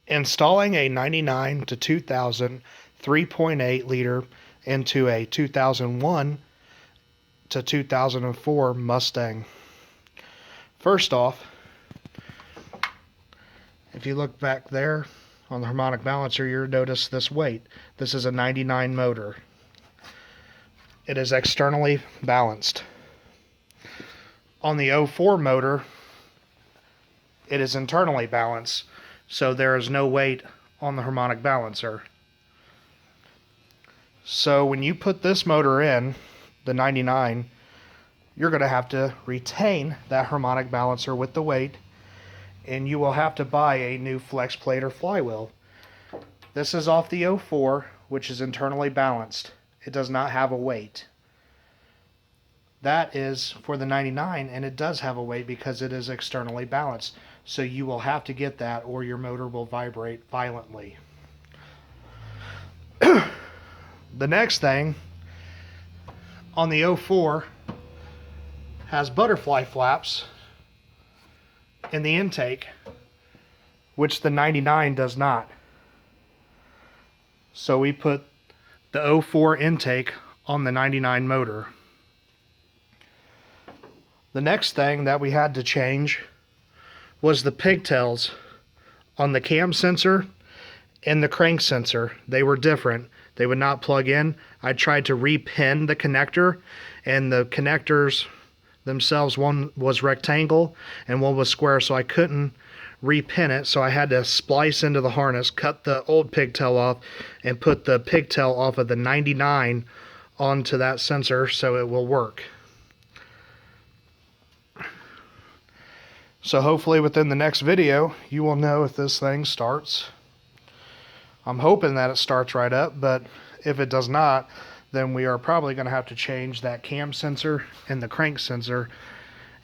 Installing a 99 to 2000 3.8 liter into a 2001 to 2004 Mustang. First off, if you look back there on the harmonic balancer, you'll notice this weight. This is a 99 motor. It is externally balanced. On the 04 motor, it is internally balanced, so there is no weight on the harmonic balancer. So when you put this motor in, the 99, you're going to have to retain that harmonic balancer with the weight, and you will have to buy a new flex plate or flywheel. This is off the 04, which is internally balanced. It does not have a weight. That is for the 99, and it does have a weight because it is externally balanced. So you will have to get that or your motor will vibrate violently. The next thing, on the 04, has butterfly flaps in the intake, which the 99 does not. So we put the 04 intake on the 99 motor. The next thing that we had to change was the pigtails on the cam sensor and the crank sensor. They were different. They would not plug in. I tried to repin the connector, and the connectors themselves, one was rectangle and one was square, so I couldn't repin it, so I had to splice into the harness, cut the old pigtail off, and put the pigtail off of the 99 onto that sensor so it will work. So hopefully within the next video, you will know if this thing starts. I'm hoping that it starts right up, but if it does not, then we are probably going to have to change that cam sensor and the crank sensor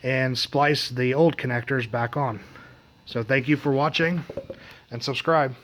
and splice the old connectors back on. So thank you for watching, and subscribe.